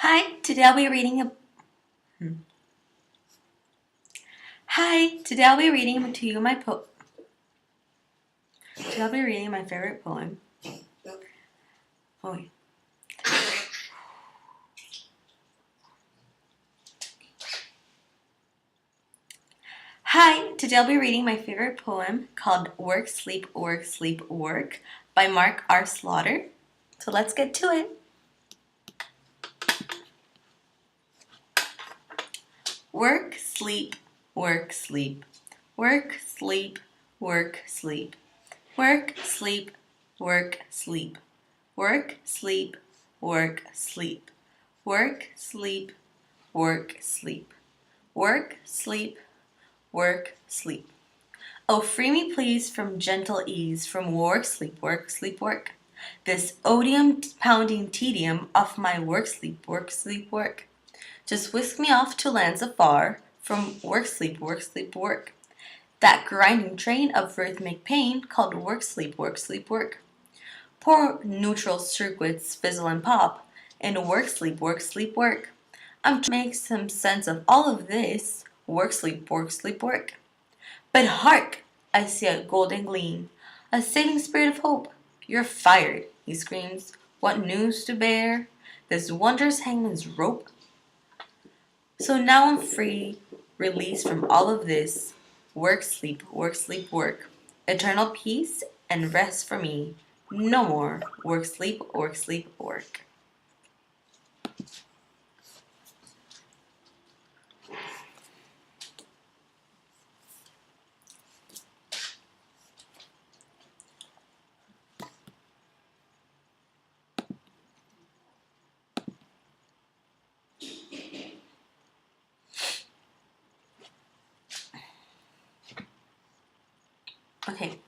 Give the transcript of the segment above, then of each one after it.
Hi, today I'll be reading a hmm. Hi, today I'll be reading to you my Today I'll be reading my favorite poem. Oh, wait. Hi, today I'll be reading my favorite poem called Work, Sleep, Work, Sleep, Work by Mark R. Slaughter. So let's get to it. Work, sleep, work, sleep. Work, sleep, work, sleep. Work, sleep, work, sleep. Work, sleep, work, sleep. Work, sleep, work, sleep. Work, sleep, work, sleep. Oh, free me please from gentle ease, from work, sleep, work, sleep, work. This odium pounding tedium of my work, sleep, work, sleep, work. Just whisk me off to lands afar, from work, sleep, work, sleep, work. That grinding train of rhythmic pain called work, sleep, work, sleep, work. Poor neutral circuits fizzle and pop, and work, sleep, work, sleep, work. I'm trying to make some sense of all of this. Work, sleep, work, sleep, work. But hark! I see a golden gleam, a saving spirit of hope. You're fired, he screams. What news to bear? This wondrous hangman's rope? So now I'm free, released from all of this. Work, sleep, work, sleep, work. Eternal peace and rest for me. No more work, sleep, work, sleep, work. Okay.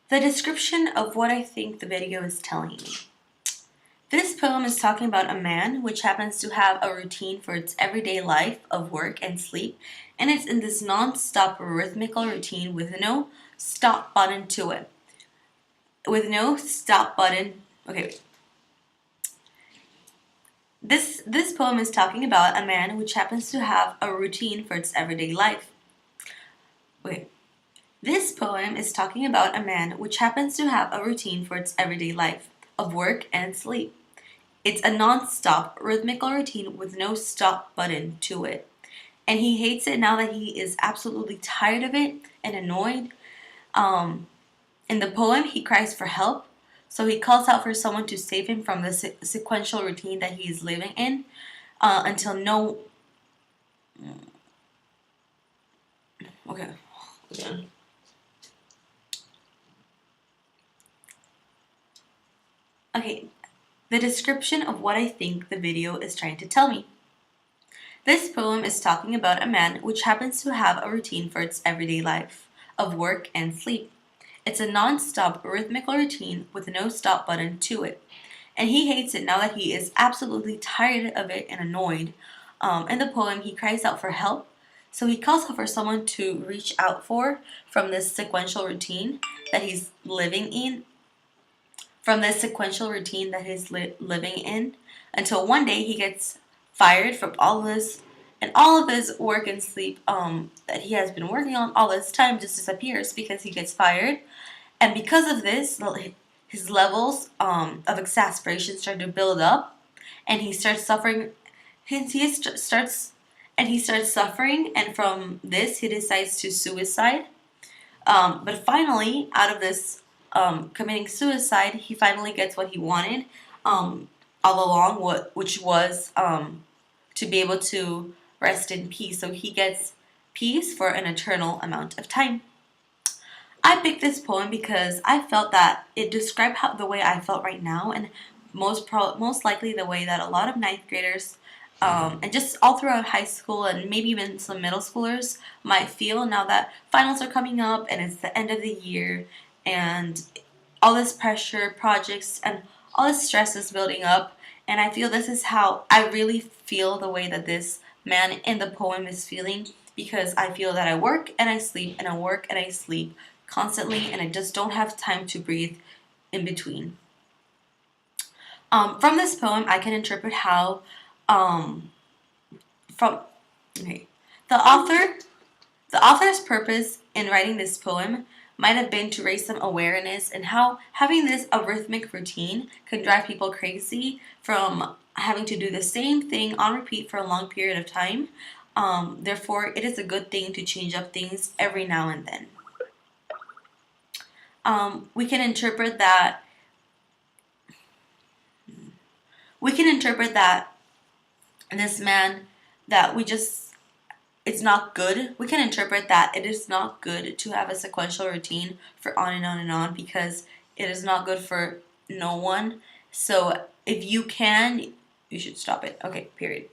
The description of what I think the video is telling me. This poem is talking about a man which happens to have a routine for its everyday life of work and sleep, and it's in this non-stop rhythmical routine with no stop button to it. With no stop button. Okay. This poem is talking about a man which happens to have a routine for its everyday life. Okay. This poem is talking about a man which happens to have a routine for its everyday life of work and sleep. It's a non-stop rhythmical routine with no stop button to it. And he hates it now that he is absolutely tired of it and annoyed. In the poem, he cries for help. So he calls out for someone to save him from the sequential routine that he is living in until no... Okay. Yeah. Okay. The description of what I think the video is trying to tell me. This poem is talking about a man which happens to have a routine for its everyday life of work and sleep. It's a non-stop rhythmical routine with no stop button to it. And he hates it now that he is absolutely tired of it and annoyed. In the poem, he cries out for help. So he calls out for someone to reach out for from this sequential routine that he's living in. From this sequential routine that he's living in. Until one day he gets fired from all of this. And all of his work and sleep that he has been working on all this time just disappears because he gets fired. And because of this, his levels of exasperation start to build up, and he starts suffering. He starts suffering, and from this, he decides to suicide. But finally, out of this committing suicide, he finally gets what he wanted all along, which was to be able to rest in peace. So he gets peace for an eternal amount of time. I picked this poem because I felt that it described the way I felt right now, and most likely the way that a lot of ninth graders, and just all throughout high school and maybe even some middle schoolers might feel now that finals are coming up and it's the end of the year, and all this pressure, projects, and all this stress is building up. And I feel this is how I really feel the way that this man in the poem is feeling, because I feel that I work and I sleep and I work and I sleep constantly, and I just don't have time to breathe in between. From this poem, I can interpret how, from okay, the author's purpose in writing this poem might have been to raise some awareness and how having this arrhythmic routine can drive people crazy from having to do the same thing on repeat for a long period of time. Therefore, it is a good thing to change up things every now and then. We can interpret that. We can interpret that this man that we just it's not good. We can interpret that it is not good to have a sequential routine for on and on and on because it is not good for no one. So if you can, you should stop it. Okay, period.